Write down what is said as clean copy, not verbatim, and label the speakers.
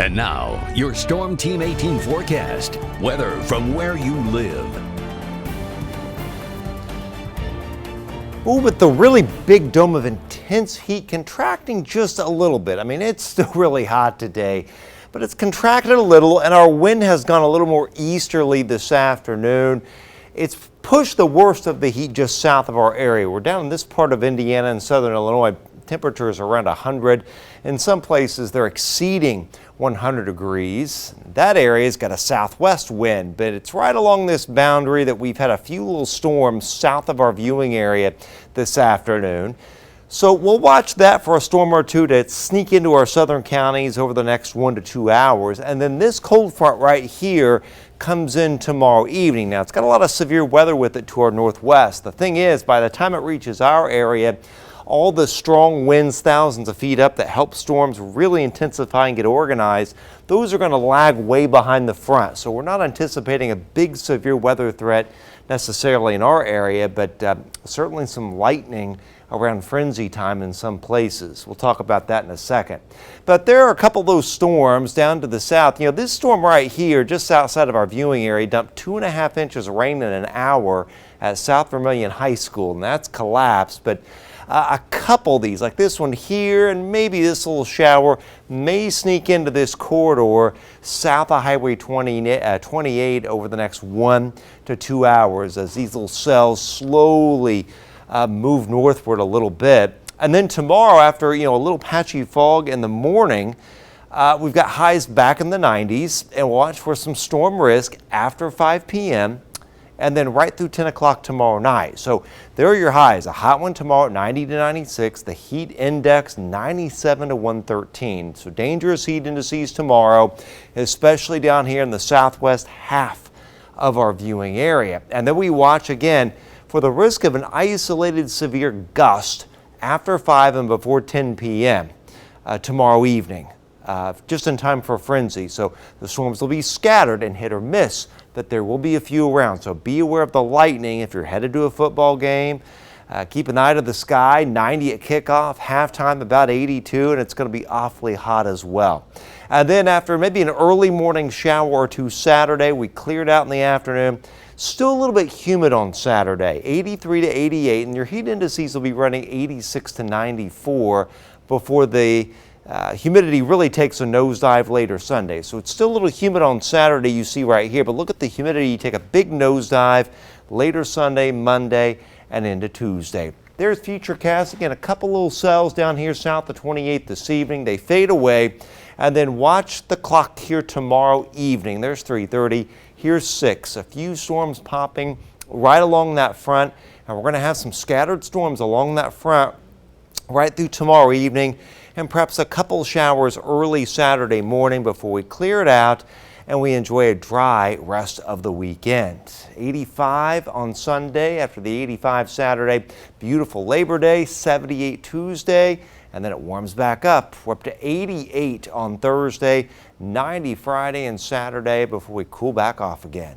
Speaker 1: And now, your Storm Team 18 forecast. Weather from where you live.
Speaker 2: Oh, but the really big dome of intense heat contracting just a little bit. I mean, it's still really hot today, but it's contracted a little, and our wind has gone a little more easterly this afternoon. It's pushed the worst of the heat just south of our area. We're down in this part of Indiana and southern Illinois. Temperatures around 100. In some places, they're exceeding 100 degrees. That area's got a southwest wind, but it's right along this boundary that we've had a few little storms south of our viewing area this afternoon. So we'll watch that for a storm or two to sneak into our southern counties over the next 1 to 2 hours. And then this cold front right here comes in tomorrow evening. Now, it's got a lot of severe weather with it to our northwest. The thing is, by the time it reaches our area, all the strong winds thousands of feet up that help storms really intensify and get organized, those are going to lag way behind the front. So we're not anticipating a big severe weather threat necessarily in our area, but certainly some lightning around frenzy time in some places. We'll talk about that in a second. But there are a couple of those storms down to the south. You know, this storm right here, just outside of our viewing area, dumped 2.5 inches of rain in an hour at South Vermillion High School, and that's collapsed. But a couple of these, like this one here, and maybe this little shower, may sneak into this corridor south of Highway 28 over the next 1 to 2 hours as these little cells slowly move northward a little bit. And then tomorrow, after a little patchy fog in the morning, we've got highs back in the 90s, and watch for some storm risk after 5 p.m. and then right through 10 o'clock tomorrow night. So there are your highs. A hot one tomorrow at 90 to 96. The heat index 97 to 113. So dangerous heat indices tomorrow, especially down here in the southwest half of our viewing area. And then we watch again for the risk of an isolated severe gust after 5 and before 10 p.m. Tomorrow evening, just in time for a frenzy. So the storms will be scattered and hit or miss, but there will be a few around. So be aware of the lightning if you're headed to a football game. Keep an eye to the sky. 90 at kickoff, halftime about 82, and it's going to be awfully hot as well. And then after maybe an early morning shower or two Saturday, we cleared out in the afternoon. Still a little bit humid on Saturday, 83 to 88, and your heat indices will be running 86 to 94 before the humidity really takes a nosedive later Sunday. So it's still a little humid on Saturday, you see right here, but look at the humidity. You take a big nosedive later Sunday, Monday, and into Tuesday. There's Futurecast. Again, a couple little cells down here south of 28 this evening. They fade away. And then watch the clock here tomorrow evening. There's 3:30. Here's 6. A few storms popping right along that front. And we're going to have some scattered storms along that front right through tomorrow evening, and perhaps a couple showers early Saturday morning before we clear it out and we enjoy a dry rest of the weekend. 85 on Sunday after the 85 Saturday. Beautiful Labor Day, 78 Tuesday, and then it warms back up. We're up to 88 on Thursday, 90 Friday and Saturday before we cool back off again.